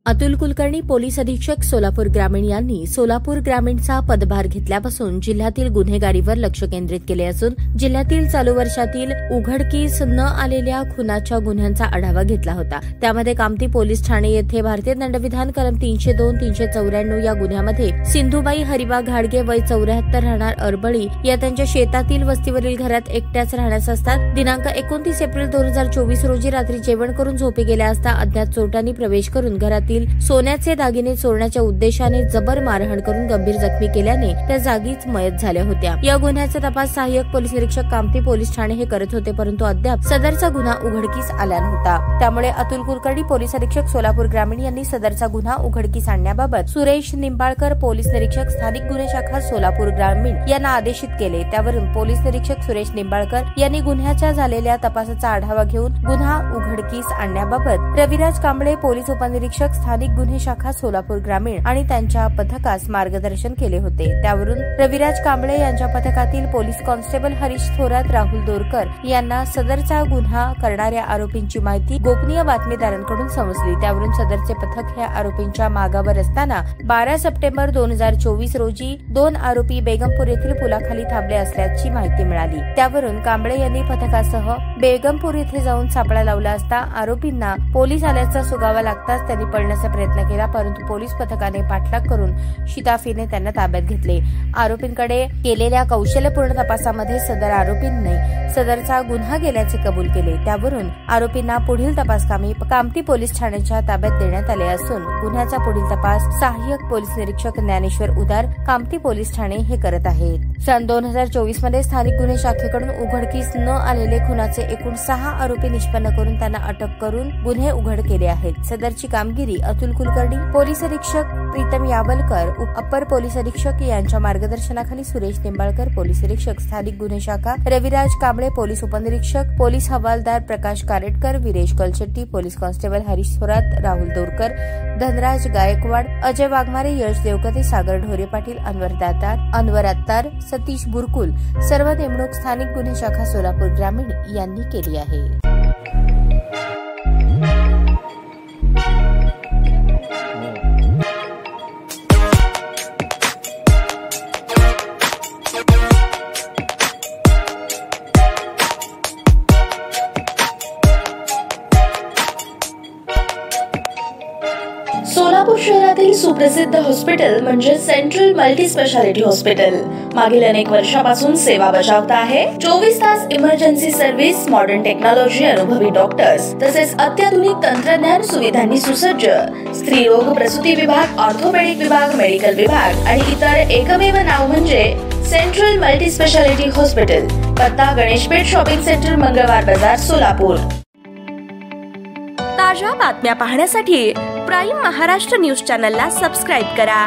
Atul Kulkarni police अधीक्षक सोलापूर ग्रामीण यांनी सोलापूर ग्रामीणचा पदभार घेतल्यापासून जिल्ह्यातील गुन्हेगारीवर लक्ष केंद्रित केले असून जिल्ह्यातील चालू वर्षातील उघडकीस न आलेल्या खुनाच्या गुन्ह्यांचा आढावा घेतला होता। त्यामध्ये कामती पोलीस ठाणे येथे भारतीय दंडविधान कलम 302-394 या गुन्ह्यामध्ये सिंधुबाई हरिबा घाडगे वय 74 राहणार अरबळी या त्यांच्या शेतातील वस्तीवरील घरात एकट्याच राहण्यास असतात दिनांक 29 एप्रिल 2024 रोजी रात्री जेवण करून झोपी गेल्या असता अज्ञात चोरट्यांनी प्रवेश करून घरातील सोन्याचे दागिने चोरण्याच्या उद्देशाने जबर मारहाण करून गंभीर जखमी केल्याने त्या जागीच मयत झाल्या होत्या। या गुन्ह्याचा तपास सहाय्यक पोलीस निरीक्षक कामती पोलीस ठाणे हे करत होते, परंतु अद्याप सदरचा गुन्हा उघडकीस आला नव्हता। त्यामुळे अतुल कुलकर्णी पोलीस अधीक्षक सोलापूर ग्रामीण यांनी सदरचा गुन्हा उघडकीस आणण्याबाबत सुरेश निंबाळकर पोलीस निरीक्षक स्थानिक गुन्हे शाखा सोलापूर ग्रामीण यांना आदेशित केले। त्यावरून पोलीस निरीक्षक सुरेश निंबाळकर यांनी गुन्ह्याच्या झालेल्या तपासाचा आढावा घेऊन गुन्हा उघडकीस आणण्याबाबत रविराज कांबळे पोलीस उपनिरीक्षक स्थानिक गुन्हे शाखा सोलापूर ग्रामीण आणि त्यांच्या पथकास मार्गदर्शन केले होते। त्यावरून रविराज कांबळे यांच्या पथकातील पोलीस कॉन्स्टेबल हरीश थोरात, राहुल दोरकर यांना सदरचा गुन्हा करणाऱ्या आरोपींची माहिती गोपनीय बातमीदारांकडून समजली। त्यावरून सदरचे पथक ह्या आरोपींच्या मागावर असताना 12 सप्टेंबर 2024 रोजी 2 आरोपी बेगमपूर येथील पुलाखाली थांबले असल्याची माहिती मिळाली। त्यावरून कांबळे यांनी पथकासह बेगमपूर येथे जाऊन सापळा लावला असता आरोपींना पोलीस आल्याचा सुगावा लागताच त्यांनी पळण्याचा प्रयत्न केला, परंतु पोलीस पथकाने पाठलाग करून शिताफीने त्यांना ताब्यात घेतले। आरोपींकडे केलेल्या कौशल्यपूर्ण तपासामध्ये सदर आरोपींनी सदरचा गुन्हा केल्याचे कबूल केले। त्यावरून आरोपींना पुढील तपासकामी कामती पोलीस ठाण्याच्या ताब्यात देण्यात आले असून गुन्ह्याचा पुढील तपास सहाय्यक पोलीस निरीक्षक ज्ञानेश्वर उदार कामती पोलीस ठाणे हे करत आहेत। सन 2024 मध्ये स्थानिक गुन्हे शाखेकडून उघडकीस न आलेले खुनाचे एकूण 6 आरोपी निष्पन्न करून त्यांना अटक करून गुन्हे उघड केले आहेत। सदरची कामगिरी अतुल कुलकर्णी पोलीस अधीक्षक प्रीतम यावलकर अप्पर पोलीस अधीक्षक यांच्या मार्गदर्शनाखाली सुरेश निंबाळकर पोलीस निरीक्षक स्थानिक गुन्हे शाखा, रविराज कांबळे पोलीस उपनिरीक्षक, पोलीस हवालदार प्रकाश कारेटकर, विरेश कलशेट्टी पोलीस कॉन्स्टेबल हरीश थोरात, राहुल दोरकर, धनराज गायकवाड, अजय वाघमारे, यश देवकते, सागर ढोरे पाटील, अनवर अत्तार, सतीश बुरकुल सर्व नेमणूक स्थानिक गुन्हे शाखा सोलापूर ग्रामीण यांनी केली आहे। सोलापूर शहरातील सुप्रसिद्ध हॉस्पिटल म्हणजे सेंट्रल मल्टी स्पेशालिटी हॉस्पिटल मागील अनेक वर्षापासून सेवा बजावत आहे। 24 तास इमर्जन्सी सर्व्हिस, मॉडर्न टेक्नॉलॉजी, अनुभवी डॉक्टर्स तसेच अत्याधुनिक तंत्रज्ञान सुविधांनी सुसज्ज स्त्रीरोग प्रसूती विभाग, ऑर्थोपेडिक विभाग, मेडिकल विभाग आणि इतर एकमेव नाव म्हणजे सेंट्रल मल्टी स्पेशालिटी हॉस्पिटल। पत्ता गणेशपेठ शॉपिंग सेंटर, मंगळवार बाजार, सोलापूर। ताज्या बातम्या पाहण्यासाठी प्राईम महाराष्ट्र न्यूज चॅनलला सबस्क्राईब करा।